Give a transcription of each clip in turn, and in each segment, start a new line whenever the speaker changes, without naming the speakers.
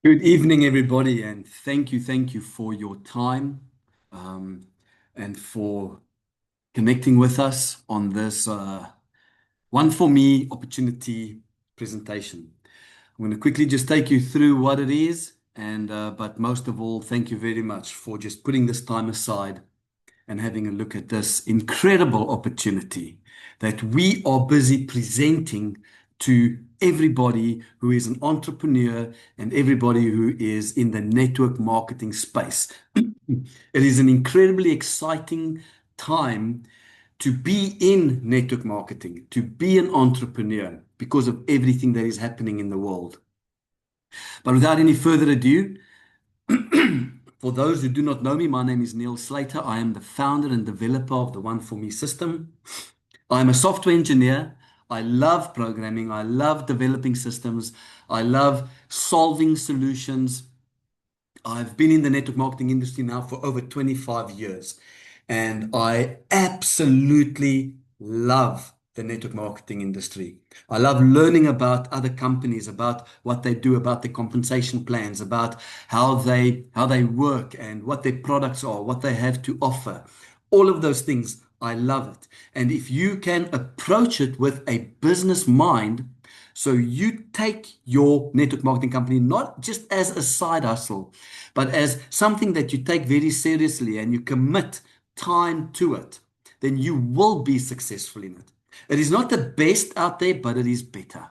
Good evening, everybody, and thank you for your time um, and for connecting with us on this One for Me opportunity presentation. I'm going to quickly just take you through what it is, and but most of all, thank you very much for just putting this time aside and having a look at this incredible opportunity that we are busy presenting to everybody who is an entrepreneur and everybody who is in the network marketing space. It is an incredibly exciting time to be in network marketing, to be an entrepreneur because of everything that is happening in the world. But without any further ado, for those who do not know me, my name is Neil Slater. I am the founder and developer of the ONEfourMe system. I'm a software engineer. I love programming. I love developing systems. I love solving solutions. I've been in the network marketing industry now for over 25 years, and I absolutely love the network marketing industry. I love learning about other companies, about what they do, about their compensation plans, about how they work and what their products are, what they have to offer. All of those things, I love it. And if you can approach it with a business mind, so you take your network marketing company not just as a side hustle, but as something that you take very seriously and you commit time to it, then you will be successful in it. It is not the best out there, but it is better.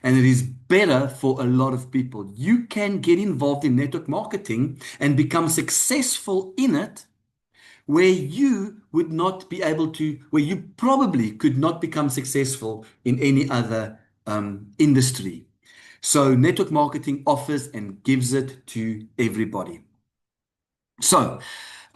And it is better for a lot of people. You can get involved in network marketing and become successful in it where you would not be able to, where you probably could not become successful in any other industry. So network marketing offers and gives it to everybody. So,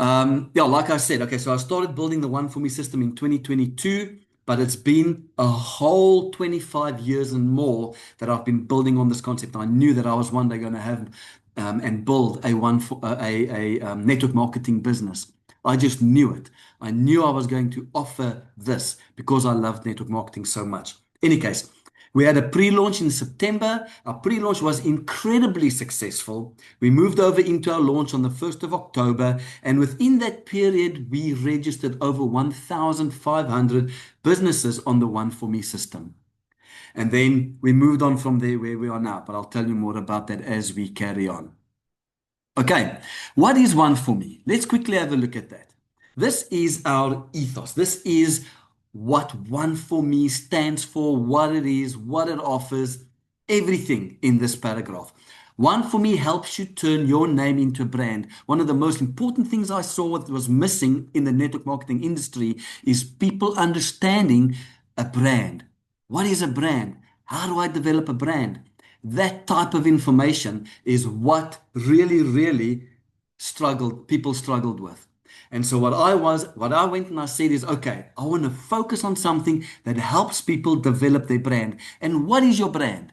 yeah, like I said, okay, so I started building the ONEfourMe system in 2022, but it's been a whole 25 years and more that I've been building on this concept. I knew that I was one day going to have and build a network marketing business. I just knew it. I knew I was going to offer this because I loved network marketing so much. Any case, we had a pre-launch in September. Our pre-launch was incredibly successful. We moved over into our launch on the 1st of October, and within that period, we registered over 1,500 businesses on the ONEfourMe system. And then we moved on from there where we are now, but I'll tell you more about that as we carry on. Okay, what is ONEfourMe? Let's quickly have a look at that. This is our ethos. This is what ONEfourMe stands for, what it is, what it offers, everything in this paragraph. ONEfourMe helps you turn your name into a brand. One of the most important things I saw that was missing in the network marketing industry is people understanding a brand. What is a brand? How do I develop a brand? That type of information is what really people struggled with. And so what I went and I said is, okay, I want to focus on something that helps people develop their brand. And what is your brand?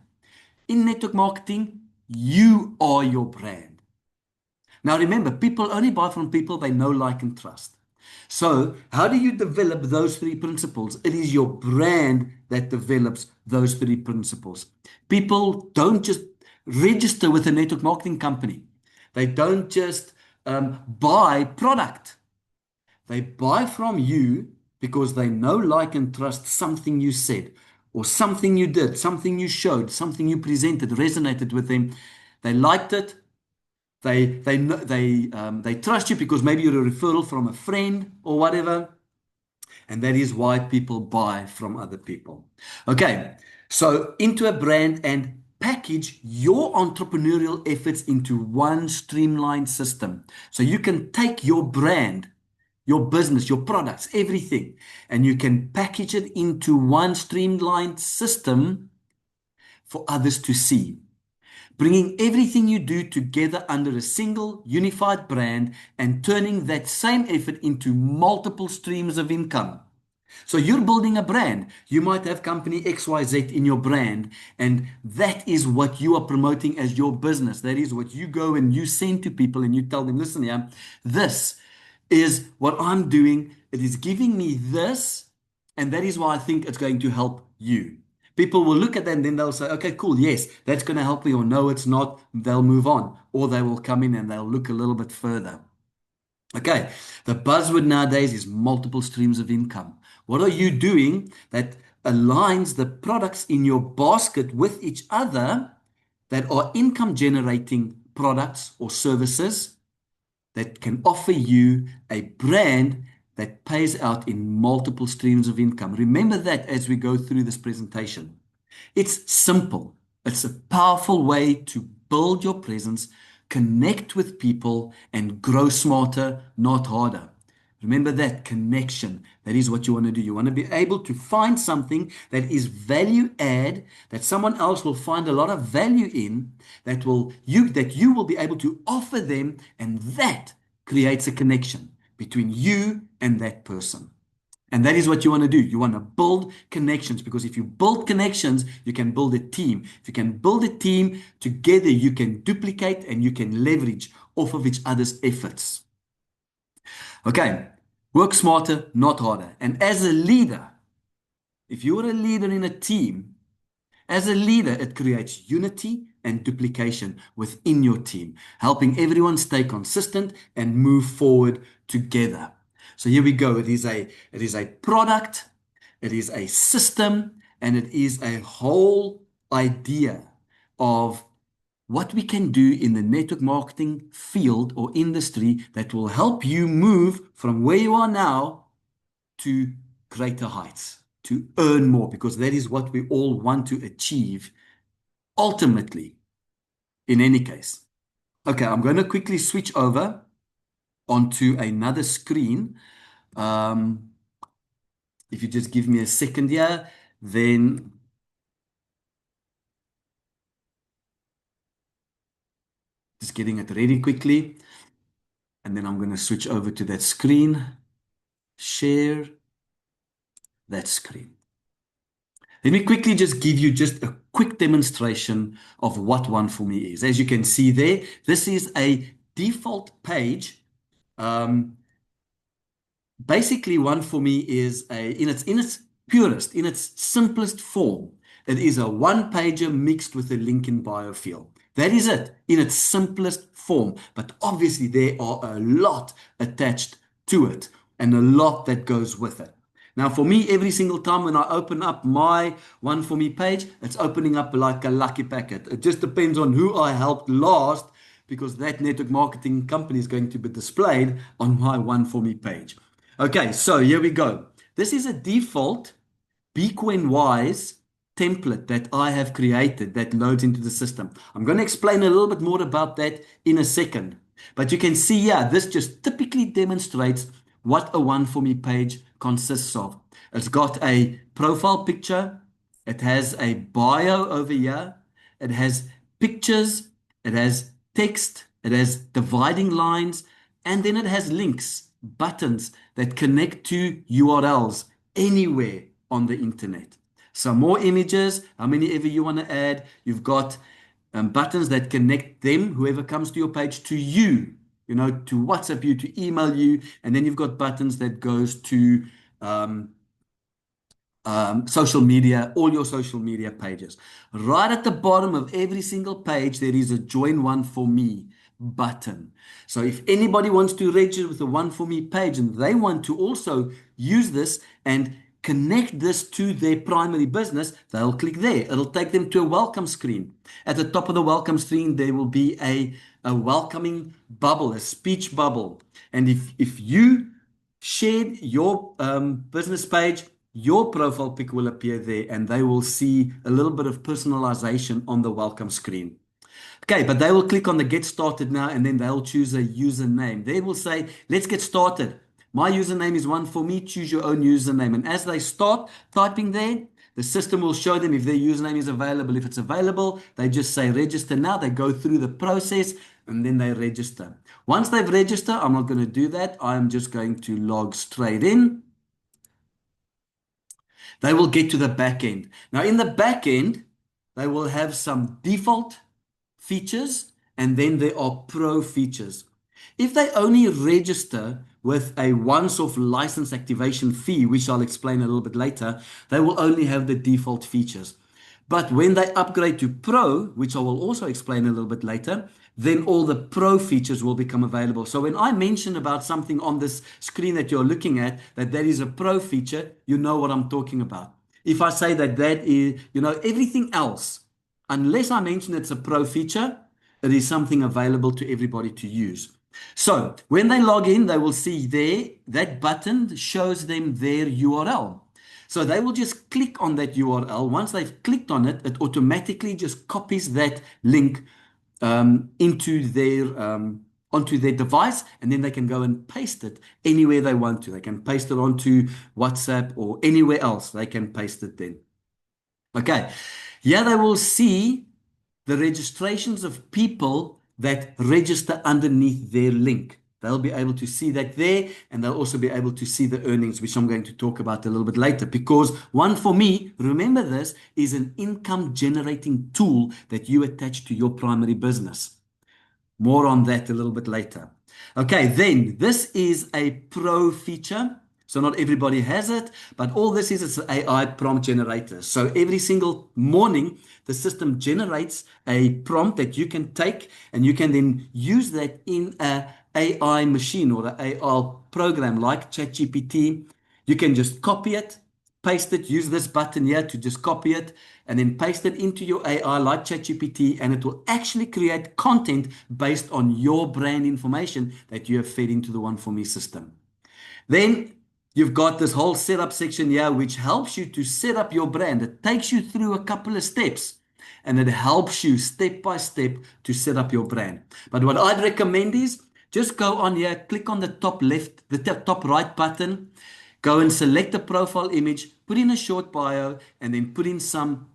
In network marketing, you are your brand. Now remember, people only buy from people they know, like, and trust. So how do you develop those three principles? It is your brand that develops those three principles. People don't just register with a network marketing company. They don't just buy product. They buy from you because they know, like, and trust something you said or something you did, something you showed, something you presented, resonated with them. They liked it. They trust you because maybe you're a referral from a friend or whatever. And that is why people buy from other people. Okay, so into a brand and package your entrepreneurial efforts into one streamlined system. So you can take your brand, your business, your products, everything, and you can package it into one streamlined system for others to see. Bringing everything you do together under a single unified brand and turning that same effort into multiple streams of income. So you're building a brand. You might have company XYZ in your brand, and that is what you are promoting as your business. That is what you go and you send to people and you tell them, listen here, this is what I'm doing. It is giving me this, and that is why I think it's going to help you. People will look at that and then they'll say, okay, cool, yes, that's going to help me, or no, it's not. They'll move on, or they will come in and they'll look a little bit further. Okay, the buzzword nowadays is multiple streams of income. What are you doing that aligns the products in your basket with each other that are income generating products or services that can offer you a brand that pays out in multiple streams of income? Remember that as we go through this presentation. It's simple. It's a powerful way to build your presence, connect with people, and grow smarter, not harder. Remember that connection. That is what you want to do. You want to be able to find something that is value add, that someone else will find a lot of value in, that you will be able to offer them, and that creates a connection between you and that person. And that is what you want to do. You want to build connections, because if you build connections, you can build a team. If you can build a team together, you can duplicate and you can leverage off of each other's efforts. Okay, work smarter, not harder. And as a leader, if you're a leader in a team, as a leader, it creates unity and duplication within your team, helping everyone stay consistent and move forward together. So here we go. It is a product, it is a system, and it is a whole idea of what we can do in the network marketing field or industry that will help you move from where you are now to greater heights, to earn more, because that is what we all want to achieve ultimately, in any case. Okay, I'm going to quickly switch over onto another screen. If you just give me a second here, then just getting it ready quickly. And then I'm going to switch over to that screen, share that screen. Let me quickly just give you just a quick demonstration of what ONEfourMe is. As you can see there, this is a default page. Basically, ONEfourMe is in its purest, in its simplest form, it is a one-pager mixed with a link in bio field. That is it in its simplest form. But obviously, there are a lot attached to it and a lot that goes with it. Now, for me, every single time when I open up my ONEfourMe page, it's opening up like a lucky packet. It just depends on who I helped last, because that network marketing company is going to be displayed on my ONEfourMe page. Okay, so here we go. This is a default Bitcoin-wise template that I have created that loads into the system. I'm going to explain a little bit more about that in a second. But you can see here, this just typically demonstrates what a ONEfourMe page consists of. It's got a profile picture. It has a bio over here. It has pictures. It has text. It has dividing lines. And then it has links, buttons that connect to URLs anywhere on the internet. Some more images, how many ever you want to add. You've got buttons that connect them, whoever comes to your page, to you, to WhatsApp you, to email you. And then you've got buttons that goes to social media, all your social media pages. Right at the bottom of every single page, there is a Join ONEfourMe button. So if anybody wants to register with the ONEfourMe page and they want to also use this and connect this to their primary business, they'll click there. It'll take them to a welcome screen. At the top of the welcome screen, there will be a welcoming bubble, a speech bubble. And if you shared your business page, your profile pic will appear there, and they will see a little bit of personalization on the welcome screen. Okay, but they will click on the get started now, and then they'll choose a username. They will say, let's get started. My username is ONEfourMe, choose your own username. And as they start typing there, the system will show them if their username is available. If it's available, they just say register now. They go through the process and then they register. Once they've registered, I'm not going to do that. I'm just going to log straight in. They will get to the back end. Now, in the back end, they will have some default features, and then there are pro features. If they only register with a once-off license activation fee, which I'll explain a little bit later, they will only have the default features. But when they upgrade to Pro, which I will also explain a little bit later, then all the Pro features will become available. So when I mention about something on this screen that you're looking at, that is a Pro feature, you know what I'm talking about. If I say that that is, everything else, unless I mention it's a Pro feature, it is something available to everybody to use. So when they log in, they will see there, that button shows them their URL. So they will just click on that URL. Once they've clicked on it, it automatically just copies that link into onto their device, and then they can go and paste it anywhere they want to. They can paste it onto WhatsApp or anywhere else. They can paste it then. Okay, here they will see the registrations of people that register underneath their link. They'll be able to see that there, and they'll also be able to see the earnings, which I'm going to talk about a little bit later. Because ONEfourMe, remember this, is an income generating tool that you attach to your primary business. More on that a little bit later. Okay, then this is a pro feature. So not everybody has it, but all this is an AI prompt generator. So every single morning, the system generates a prompt that you can take, and you can then use that in a AI machine or an AI program like ChatGPT. You can just copy it, paste it, use this button here to just copy it, and then paste it into your AI like ChatGPT, and it will actually create content based on your brand information that you have fed into the ONEfourMe system. Then you've got this whole setup section here, which helps you to set up your brand. It takes you through a couple of steps, and it helps you step by step to set up your brand. But what I'd recommend is just go on here, click on the top left, the top right button, go and select the profile image, put in a short bio, and then put in some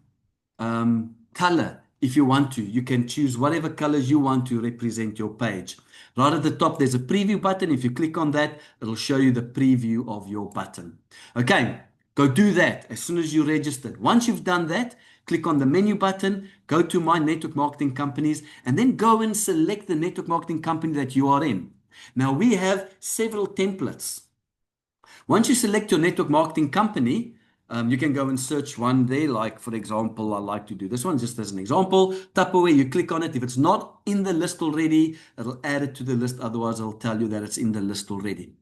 color if you want to. You can choose whatever colors you want to represent your page. Right at the top, there's a preview button. If you click on that, it'll show you the preview of your button. Okay, go do that as soon as you registered. Once you've done that, click on the menu button, go to My Network Marketing Companies, and then go and select the network marketing company that you are in. Now, we have several templates. Once you select your network marketing company, you can go and search one there. Like, for example, I like to do this one just as an example. Tupperware, you click on it. If it's not in the list already, it'll add it to the list. Otherwise, it'll tell you that it's in the list already.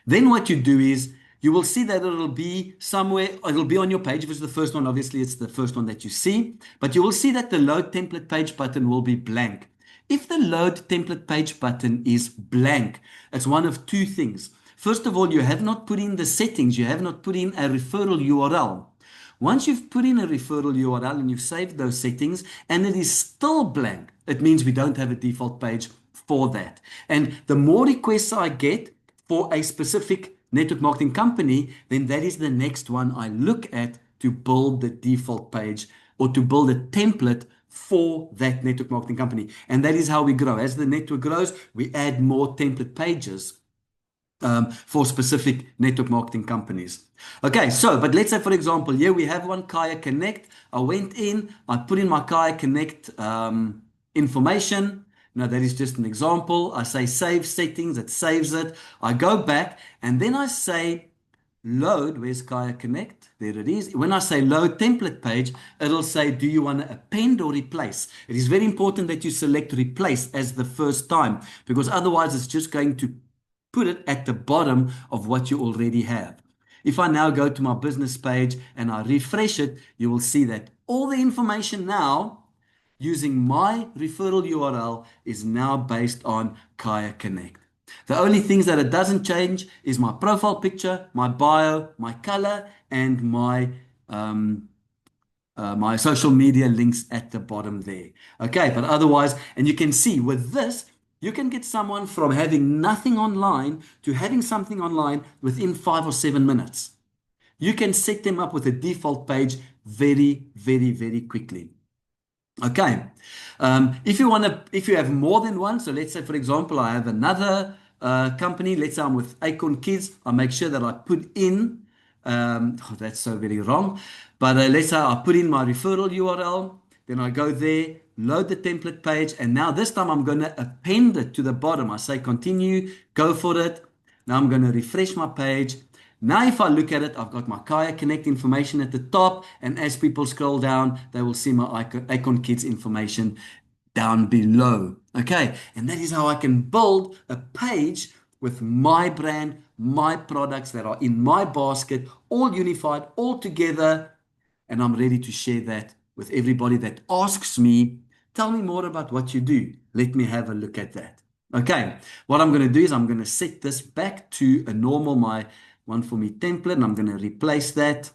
Then what you do is you will see that it'll be somewhere, it'll be on your page. If it's the first one, obviously it's the first one that you see. But you will see that the load template page button will be blank. If the load template page button is blank, it's one of two things. First of all, you have not put in the settings. You have not put in a referral URL. Once you've put in a referral URL and you've saved those settings and it is still blank, it means we don't have a default page for that. And the more requests I get for a specific network marketing company, then that is the next one I look at to build the default page or to build a template for that network marketing company. And that is how we grow. As the network grows, we add more template pages for specific network marketing companies. Okay, so, but let's say, for example, here we have one Kaya Connect. I went in, I put in my Kaya Connect information. Now, that is just an example. I say save settings, it saves it. I go back, and then I say load. Where's Kaya Connect? There it is. When I say load template page, it'll say, do you want to append or replace? It is very important that you select replace as the first time, because otherwise it's just going to put it at the bottom of what you already have. If I now go to my business page and I refresh it, you will see that all the information now using my referral URL is now based on Kaya Connect. The only things that it doesn't change is my profile picture, my bio, my color, and my my social media links at the bottom there. Okay, but otherwise, and you can see with this, you can get someone from having nothing online to having something online within 5 or 7 minutes. You can set them up with a default page very, very, very quickly. Okay. If you have more than one, so let's say, for example, I have another company, let's say I'm with Acorn Kids, I make sure that I put in, oh, that's so very wrong, but let's say I put in my referral URL, then I go there, load the template page, and now this time I'm going to append it to the bottom. I say continue, go for it. Now I'm going to refresh my page. Now, if I look at it, I've got my Kaya Connect information at the top, and as people scroll down, they will see my Icon Kids information down below. Okay, and that is how I can build a page with my brand, my products that are in my basket, all unified, all together, and I'm ready to share that with everybody that asks me, tell me more about what you do. Let me have a look at that. Okay, what I'm going to do is I'm going to set this back to a normal, my ONEfourMe template, and I'm going to replace that.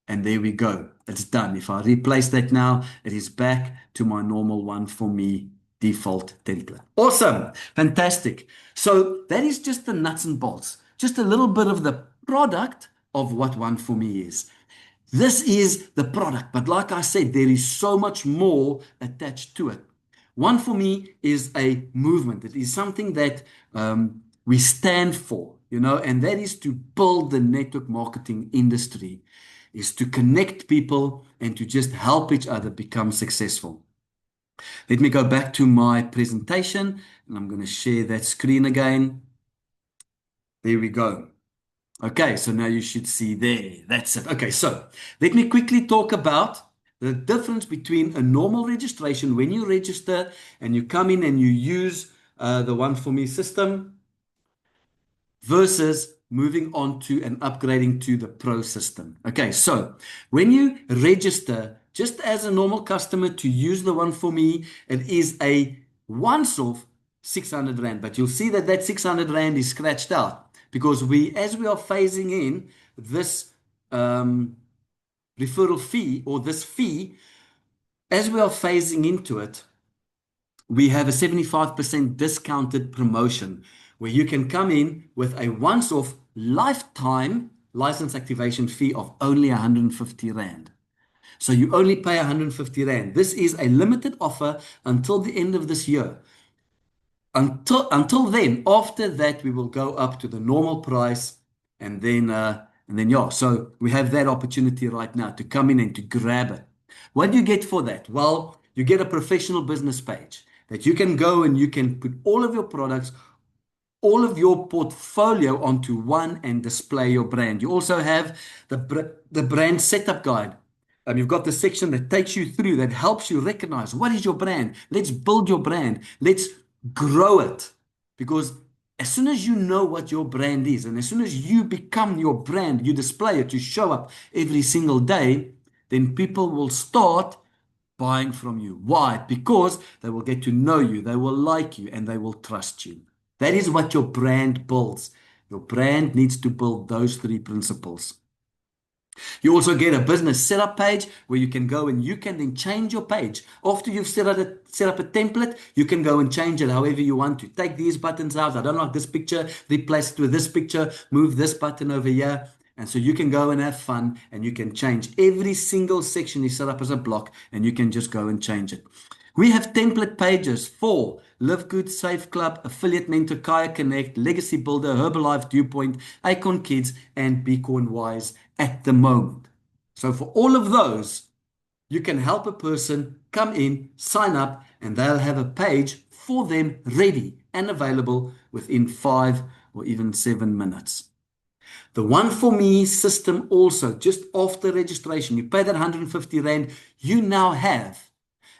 And there we go. It's done. If I replace that now, it is back to my normal ONEfourMe default template. Awesome. Fantastic. So that is just the nuts and bolts, just a little bit of the product of what ONEfourMe is. This is the product, but like I said, there is so much more attached to it. ONEfourMe is a movement. It is something that we stand for, and that is to build the network marketing industry, is to connect people and to just help each other become successful. Let me go back to my presentation, and I'm going to share that screen again. There we go. Okay, so now you should see there. That's it. Okay, so let me quickly talk about the difference between a normal registration when you register and you come in and you use the ONEfourMe system versus moving on to and upgrading to the Pro system. Okay, so when you register just as a normal customer to use the ONEfourMe, it is a once-off 600 Rand, but you'll see that that 600 Rand is scratched out because as we are phasing in this referral fee or this fee, as we are phasing into it, we have a 75% discounted promotion where you can come in with a once-off lifetime license activation fee of only 150 Rand. So you only pay 150 Rand. This is a limited offer until the end of this year. Until then, after that, we will go up to the normal price, and then yeah. So we have that opportunity right now to come in and to grab it. What do you get for that? Well, you get a professional business page that you can go and you can put all of your products, all of your portfolio onto one and display your brand. You also have the brand setup guide. You've got the section that takes you through, that helps you recognize what is your brand. Let's build your brand. Let's grow it. Because as soon as you know what your brand is, and as soon as you become your brand, you display it, you show up every single day, then people will start buying from you. Why? Because they will get to know you, they will like you, and they will trust you. That is what your brand builds. Your brand needs to build those three principles. You also get a business setup page where you can go and you can then change your page. After you've set up a template, you can go and change it however you want to. Take these buttons out. I don't like this picture. Replace it with this picture. Move this button over here. And so you can go and have fun and you can change every single section you set up as a block and you can just go and change it. We have template pages for Live Good, Save Club, Affiliate Mentor, Kaya Connect, Legacy Builder, Herbalife, Dewpoint, Icon Kids, and Beacon Wise at the moment. So for all of those, you can help a person come in, sign up, and they'll have a page for them ready and available within 5 or even 7 minutes. The ONEfourMe system also, just after registration, you pay that 150 Rand, you now have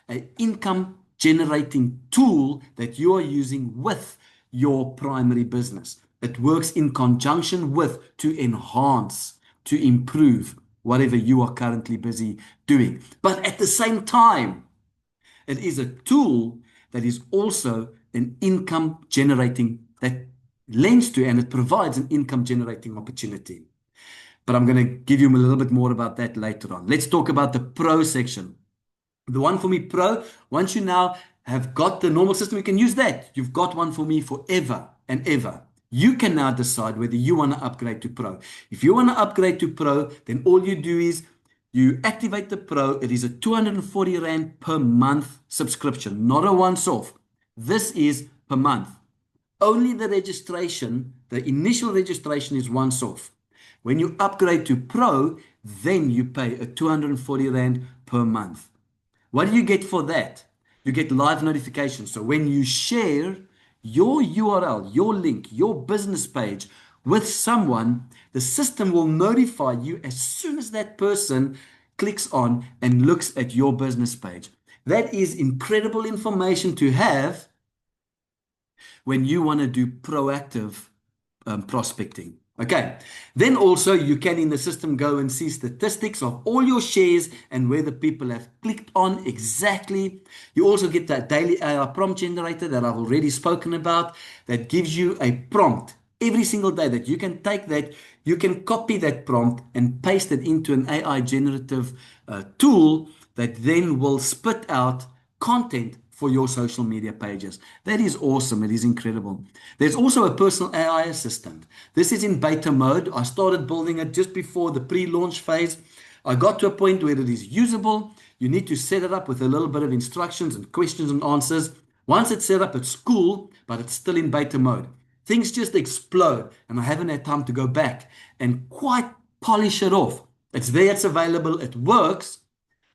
an income generating tool that you are using with your primary business. It works in conjunction with to enhance, to improve whatever you are currently busy doing. But at the same time, it is a tool that is also an income generating, that lends to and it provides an income generating opportunity. But I'm going to give you a little bit more about that later on. Let's talk about the Pro section. The ONEfourMe Pro, once you now have got the normal system, you can use that. You've got ONEfourMe forever and ever. You can now decide whether you want to upgrade to Pro. If you want to upgrade to Pro, then all you do is you activate the Pro. It is a 240 Rand per month subscription, not a once-off. This is per month. Only the registration, the initial registration is once off. When you upgrade to Pro, then you pay a 240 Rand per month. What do you get for that? You get live notifications. So when you share your URL, your link, your business page with someone, the system will notify you as soon as that person clicks on and looks at your business page. That is incredible information to have when you want to do proactive prospecting. Okay. Then also you can in the system go and see statistics of all your shares and where the people have clicked on exactly. You also get that daily AI prompt generator that I've already spoken about that gives you a prompt every single day that you can take that, you can copy that prompt and paste it into an AI generative tool that then will spit out content for your social media pages. That is awesome. It is incredible. There's also a personal AI assistant. This is in beta mode. I started building it just before the pre-launch phase. I got to a point where it is usable. You need to set it up with a little bit of instructions and questions and answers. Once it's set up, it's cool, but it's still in beta mode. Things just explode, and I haven't had time to go back and quite polish it off. It's there, it's available, it works,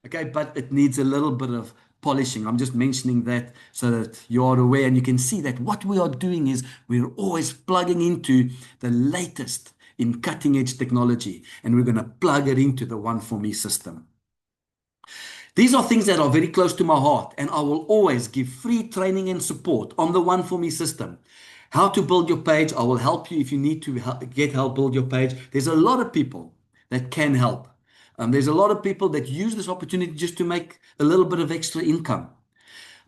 okay, but it needs a little bit of polishing. I'm just mentioning that so that you're aware and you can see that what we are doing is we're always plugging into the latest in cutting edge technology, and we're going to plug it into the ONEfourMe system. These are things that are very close to my heart, and I will always give free training and support on the ONEfourMe system. How to build your page. I will help you if you need to get help build your page. There's a lot of people that can help. There's a lot of people that use this opportunity just to make a little bit of extra income.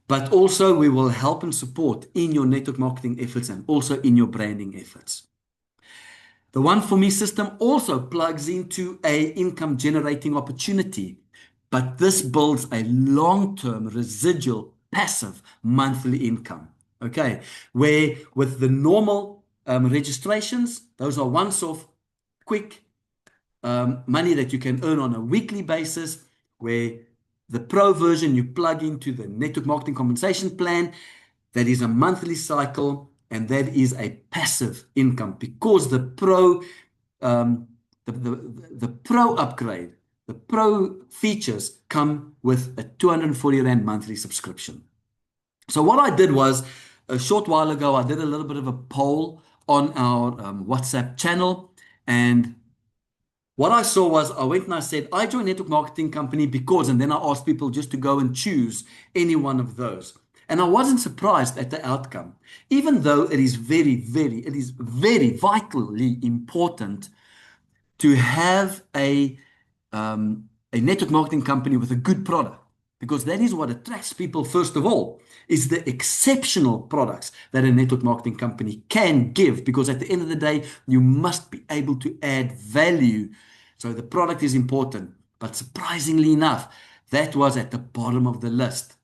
But also we will help and support in your network marketing efforts and also in your branding efforts. The ONEfourMe system also plugs into a income generating opportunity, but this builds a long-term residual passive monthly income. Okay, where with the normal registrations, those are once-off, quick money that you can earn on a weekly basis, where the pro version you plug into the network marketing compensation plan, that is a monthly cycle, and that is a passive income because the pro the pro upgrade, the pro features come with a 240 Rand monthly subscription. So what I did was, a short while ago, I did a little bit of a poll on our WhatsApp channel, and what I saw was I went and I said, I joined network marketing company because, and then I asked people just to go and choose any one of those. And I wasn't surprised at the outcome, even though it is very vitally important to have a network marketing company with a good product, because that is what attracts people first of all, is the exceptional products that a network marketing company can give, because at the end of the day, you must be able to add value. So the product is important, but surprisingly enough, that was at the bottom of the list.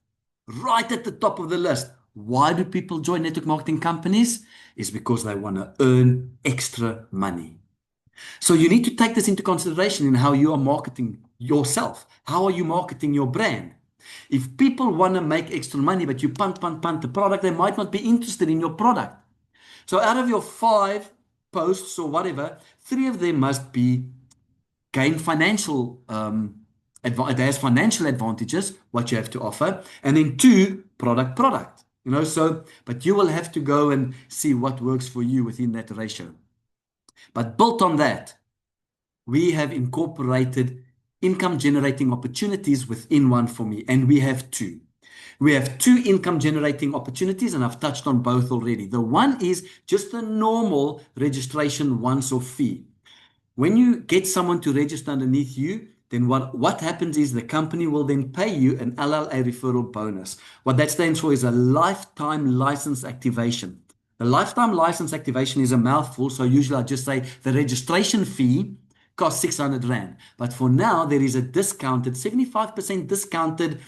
Right at the top of the list. Why do people join network marketing companies? It's because they want to earn extra money. So you need to take this into consideration in how you are marketing yourself. How are you marketing your brand? If people want to make extra money, but you punt the product, they might not be interested in your product. So out of your 5 posts or whatever, 3 of them must be gain financial, it has financial advantages, what you have to offer, and then 2, product. So, but you will have to go and see what works for you within that ratio. But built on that, we have incorporated income generating opportunities within ONEfourMe, and we have 2. We have 2 income generating opportunities, and I've touched on both already. The one is just the normal registration once-off fee. When you get someone to register underneath you, then what happens is the company will then pay you an LLA referral bonus. What that stands for is a lifetime license activation. The lifetime license activation is a mouthful, so usually I just say the registration fee costs 600 Rand. But for now, there is a discounted, 75% discounted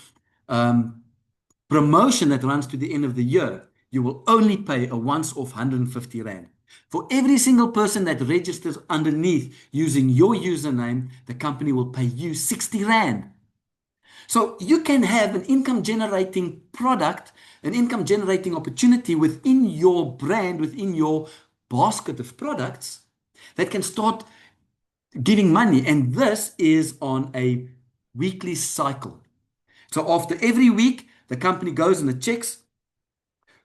promotion that runs to the end of the year. You will only pay a once-off 150 Rand. For every single person that registers underneath using your username, the company will pay you 60 Rand. So you can have an income generating product, an income generating opportunity within your brand, within your basket of products that can start giving money. And this is on a weekly cycle. So after every week, the company goes and it checks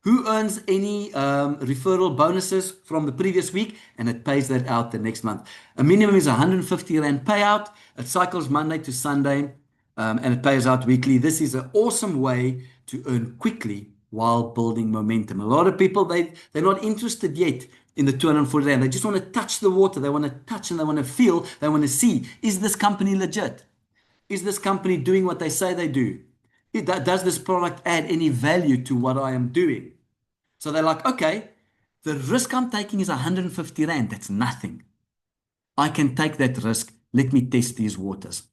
Who earns any referral bonuses from the previous week and it pays that out the next month? A minimum is 150 Rand payout. It cycles Monday to Sunday and it pays out weekly. This is an awesome way to earn quickly while building momentum. A lot of people, they're not interested yet in the 240 Rand. They just want to touch the water. They want to touch and they want to feel. They want to see, is this company legit? Is this company doing what they say they do? Does this product add any value to what I am doing? So they're like, okay, the risk I'm taking is 150 Rand. That's nothing. I can take that risk. Let me test these waters.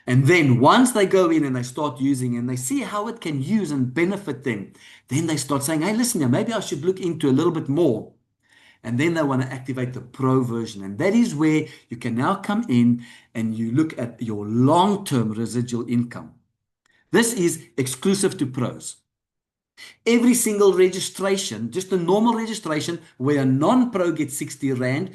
And then once they go in and they start using and they see how it can use and benefit them, then they start saying, hey, listen here, maybe I should look into a little bit more. And then they want to activate the pro version. And that is where you can now come in and you look at your long-term residual income. This is exclusive to pros. Every single registration, just a normal registration where a non-pro gets 60 Rand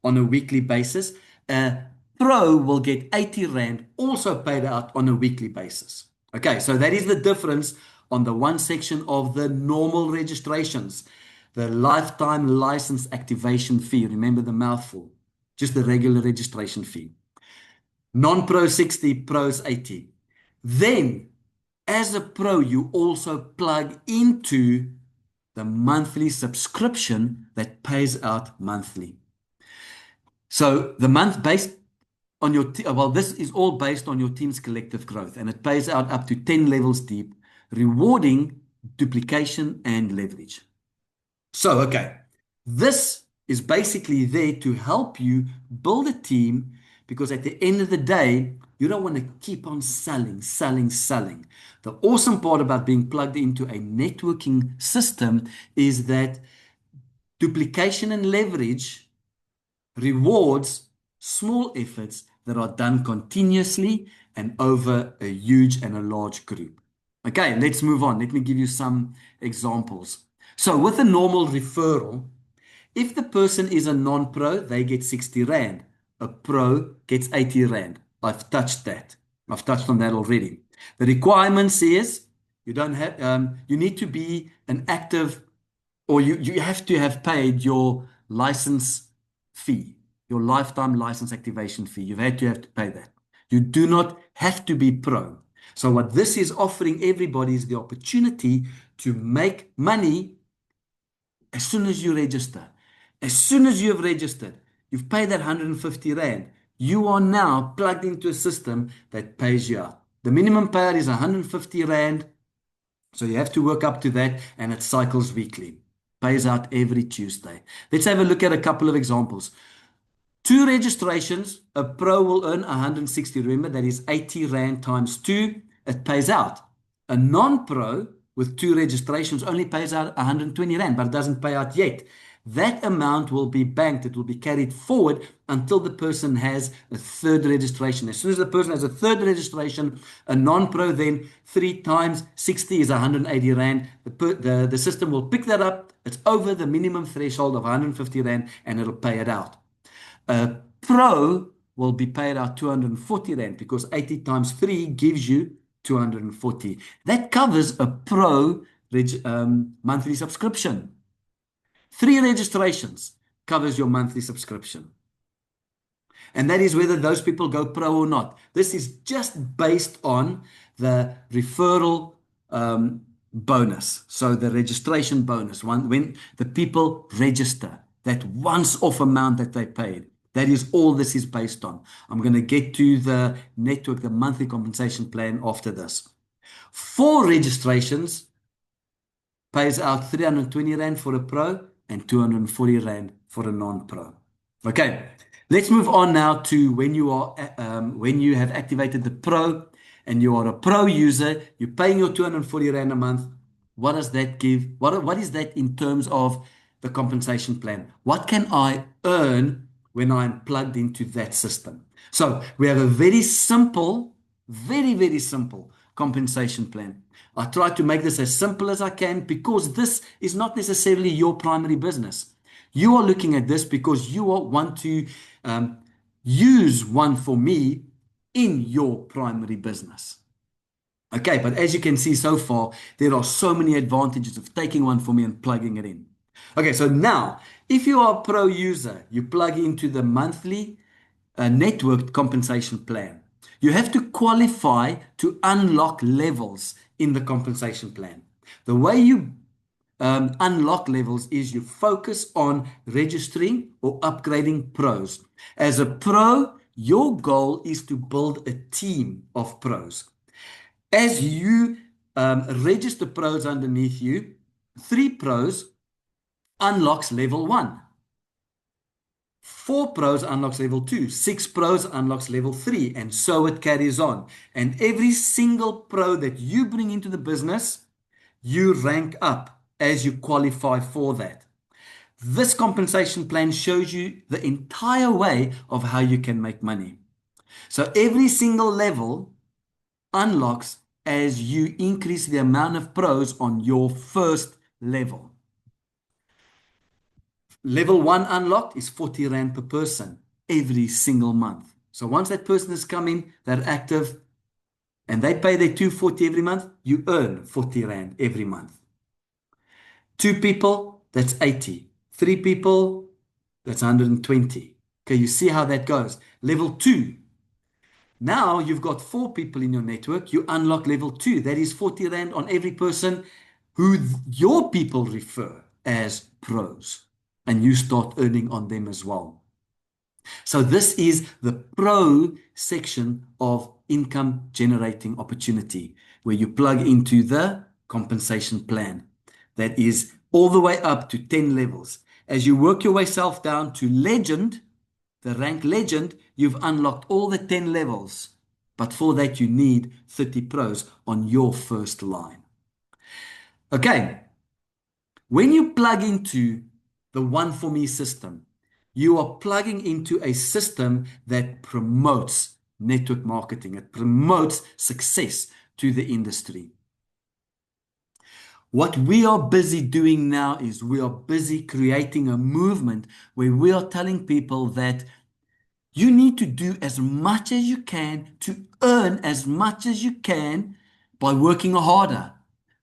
on a weekly basis, a pro will get 80 Rand also paid out on a weekly basis. Okay, so that is the difference on the one section of the normal registrations. The lifetime license activation fee, remember the mouthful, just the regular registration fee. Non-pro 60, pros 80. Then, as a pro, you also plug into the monthly subscription that pays out monthly. So the month based on your, well, this is all based on your team's collective growth, and it pays out up to 10 levels deep, rewarding duplication and leverage. So, okay, this is basically there to help you build a team because at the end of the day, you don't want to keep on selling. The awesome part about being plugged into a networking system is that duplication and leverage rewards small efforts that are done continuously and over a huge and a large group. Okay, let's move on. Let me give you some examples. So with a normal referral, if the person is a non-pro, they get 60 Rand. A pro gets 80 Rand. I've touched that. I've touched on that already. The requirements is you don't have, you need to be an active, or you have to have paid your license fee, your lifetime license activation fee. You've had to pay that. You do not have to be pro. So what this is offering everybody is the opportunity to make money as soon as you register. As soon as you have registered, you've paid that 150 Rand. You are now plugged into a system that pays you out. The minimum payout is 150 Rand. So you have to work up to that, and it cycles weekly. Pays out every Tuesday. Let's have a look at a couple of examples. 2 registrations, a pro will earn 160. Remember, that is 80 Rand times 2. It pays out. A non-pro with 2 registrations only pays out 120 Rand, but it doesn't pay out yet. That amount will be banked. It will be carried forward until the person has a 3rd registration. As soon as the person has a 3rd registration, a non-pro, then 3 times 60 is 180 Rand. The system will pick that up. It's over the minimum threshold of 150 Rand, and it'll pay it out. A pro will be paid out 240 Rand because 80 times 3 gives you 240. That covers a pro monthly subscription. 3 registrations covers your monthly subscription. And that is whether those people go pro or not. This is just based on the referral bonus. So the registration bonus, when the people register, that once-off amount that they paid. That is all this is based on. I'm going to get to the network, the monthly compensation plan after this. 4 registrations pays out 320 Rand for a pro and 240 Rand for a non-pro. Okay, let's move on now to when you have activated the pro and you are a pro user, you're paying your 240 Rand a month. What does that give? What is that in terms of the compensation plan? What can I earn when I'm plugged into that system? So we have a very simple, very simple compensation plan. I try to make this as simple as I can because this is not necessarily your primary business. You are looking at this because you want to use ONEfourMe in your primary business. Okay, but as you can see so far, there are so many advantages of taking ONEfourMe and plugging it in. Okay, so now, if you are a pro user, you plug into the monthly networked compensation plan. You have to qualify to unlock levels in the compensation plan. The way you unlock levels is you focus on registering or upgrading pros. As a pro, your goal is to build a team of pros. As you register pros underneath you, 3 pros unlocks level 1. 4 pros unlocks level 2, 6 pros unlocks level 3, and so it carries on. And every single pro that you bring into the business, you rank up as you qualify for that. This compensation plan shows you the entire way of how you can make money. So every single level unlocks as you increase the amount of pros on your first level. Level 1 unlocked is 40 Rand per person every single month. So once that person is coming, they're active, and they pay their 240 every month, you earn 40 Rand every month. 2 people, that's 80. 3 people, that's 120. Okay, you see how that goes. Level 2. Now you've got 4 people in your network. You unlock level 2. That is 40 Rand on every person who your people refer as pros. And you start earning on them as well. So this is the pro section of income generating opportunity, where you plug into the compensation plan. That is all the way up to 10 levels. As you work your way self down to legend, the rank legend, you've unlocked all the 10 levels. But for that, you need 30 pros on your first line. Okay. When you plug into the ONEfourMe system, you are plugging into a system that promotes network marketing. It promotes success to the industry. What we are busy doing now is we are busy creating a movement where we are telling people that you need to do as much as you can to earn as much as you can by working harder,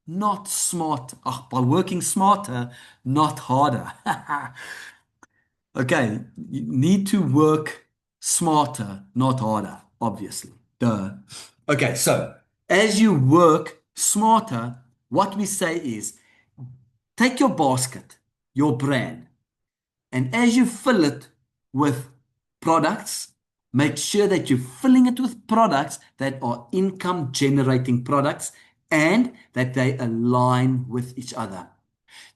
not smart. By working smarter, not harder. Okay, you need to work smarter, not harder, obviously. Duh. Okay, so as you work smarter, what we say is take your basket, your brand, and as you fill it with products, make sure that you're filling it with products that are income generating products and that they align with each other.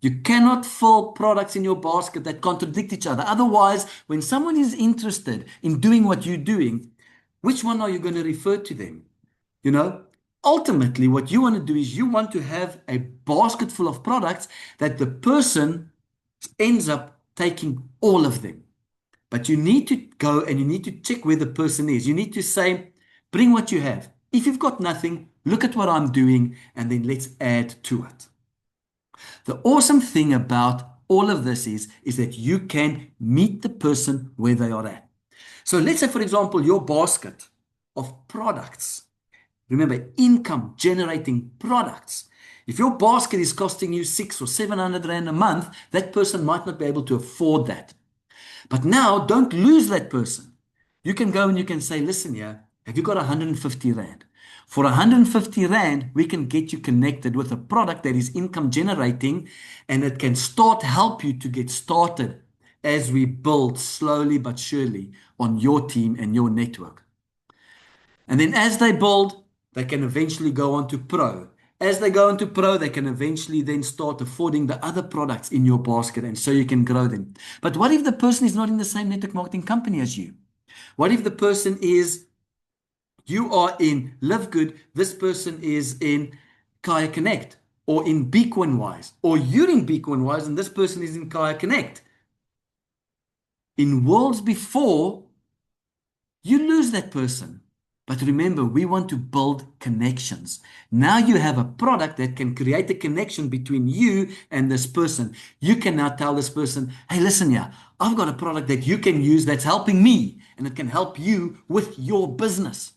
You cannot fill products in your basket that contradict each other. Otherwise, when someone is interested in doing what you're doing, which one are you going to refer to them? You know, ultimately, what you want to do is you want to have a basket full of products that the person ends up taking all of them. But you need to go and you need to check where the person is. You need to say, bring what you have. If you've got nothing, look at what I'm doing, and then let's add to it. The awesome thing about all of this is that you can meet the person where they are at. So let's say, for example, your basket of products. Remember, income generating products. If your basket is costing you 600 or 700 Rand a month, that person might not be able to afford that. But now don't lose that person. You can go and you can say, listen here, have you got 150 Rand? For 150 Rand, we can get you connected with a product that is income generating, and it can help you to get started as we build slowly but surely on your team and your network. And then as they build, they can eventually go on to pro. As they go into pro, they can eventually then start affording the other products in your basket, and so you can grow them. But what if the person is not in the same network marketing company as you? What if the person is, you are in Live Good, this person is in Kaya Connect, or in Bitcoin Wise, or you're in Bitcoin Wise and this person is in Kaya Connect? In worlds before, you lose that person. But remember, we want to build connections. Now you have a product that can create a connection between you and this person. You can now tell this person, hey, listen here, I've got a product that you can use that's helping me, and it can help you with your business.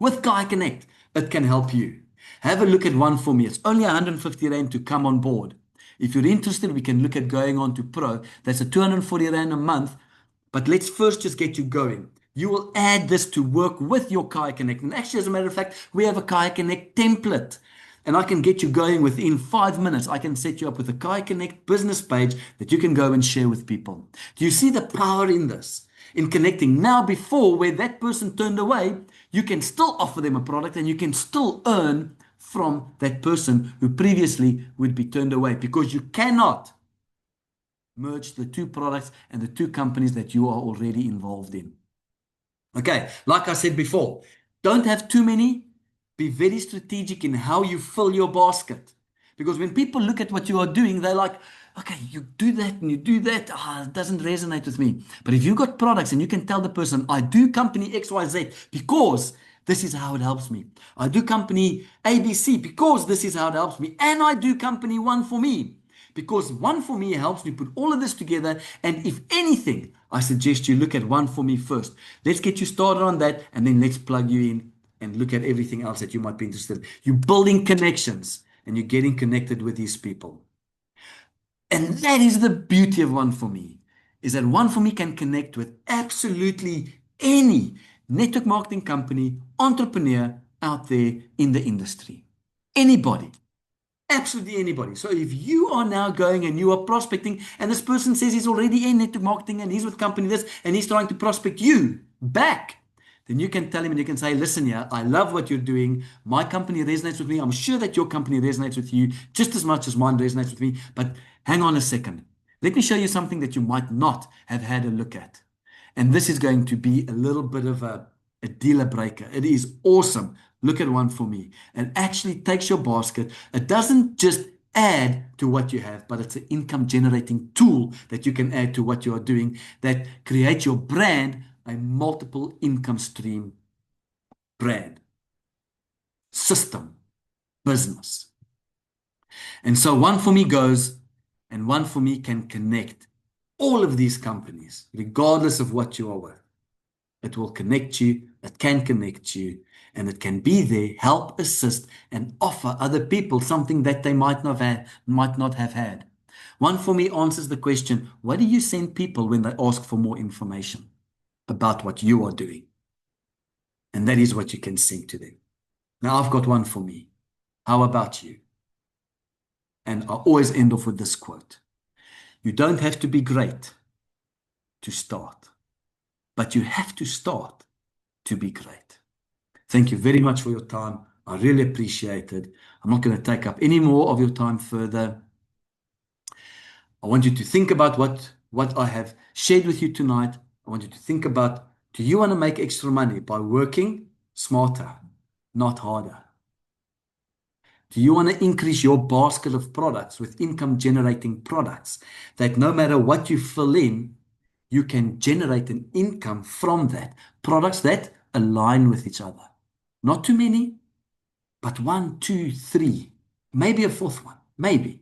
With Kai Connect, it can help you. Have a look at ONEfourMe. It's only 150 Rand to come on board. If you're interested, we can look at going on to Pro. That's a 240 Rand a month. But let's first just get you going. You will add this to work with your Kayak Connect. And actually, as a matter of fact, we have a Kayak Connect template. And I can get you going within 5 minutes. I can set you up with a Kayak Connect business page that you can go and share with people. Do you see the power in this? In connecting now, before where that person turned away, you can still offer them a product and you can still earn from that person who previously would be turned away, because you cannot merge the two products and the two companies that you are already involved in. Okay, like I said before, don't have too many. Be very strategic in how you fill your basket. Because when people look at what you are doing, they're like, okay, you do that and you do that. It doesn't resonate with me. But if you've got products and you can tell the person, I do company XYZ because this is how it helps me. I do company ABC because this is how it helps me. And I do company ONEfourMe because ONEfourMe helps me put all of this together. And if anything, I suggest you look at ONEfourMe first. Let's get you started on that, and then let's plug you in and look at everything else that you might be interested in. You're building connections and you're getting connected with these people. And that is the beauty of ONEfourMe, is that ONEfourMe can connect with absolutely any network marketing company, entrepreneur out there in the industry. Anybody. Absolutely anybody. So if you are now going and you are prospecting, and this person says he's already in network marketing and he's with company this and he's trying to prospect you back, then you can tell him and you can say, listen here, I love what you're doing. My company resonates with me. I'm sure that your company resonates with you just as much as mine resonates with me. But hang on a second. Let me show you something that you might not have had a look at. And this is going to be a little bit of a dealer breaker. It is awesome. Look at ONEfourMe. It actually takes your basket. It doesn't just add to what you have, but it's an income generating tool that you can add to what you are doing that creates your brand a multiple income stream brand, system, business. And so ONEfourMe goes, and ONEfourMe can connect all of these companies, regardless of what you are with. It will connect you, it can connect you, and it can be there, help, assist, and offer other people something that they might not have had. ONEfourMe answers the question, what do you send people when they ask for more information about what you are doing? And that is what you can send to them. Now, I've got ONEfourMe. How about you? And I always end off with this quote. You don't have to be great to start, but you have to start to be great. Thank you very much for your time. I really appreciate it. I'm not going to take up any more of your time further. I want you to think about what I have shared with you tonight. I want you to think about, do you want to make extra money by working smarter, not harder? Do you want to increase your basket of products with income generating products that no matter what you fill in, you can generate an income from that? Products that align with each other. Not too many, but 1, 2, 3, maybe a fourth one, maybe.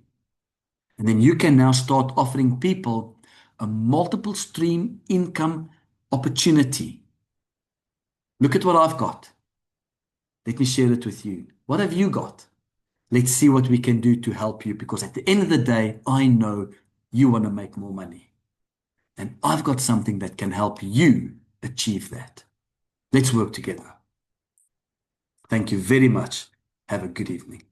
And then you can now start offering people a multiple stream income opportunity. Look at what I've got. Let me share it with you. What have you got? Let's see what we can do to help you, because at the end of the day, I know you want to make more money. And I've got something that can help you achieve that. Let's work together. Thank you very much. Have a good evening.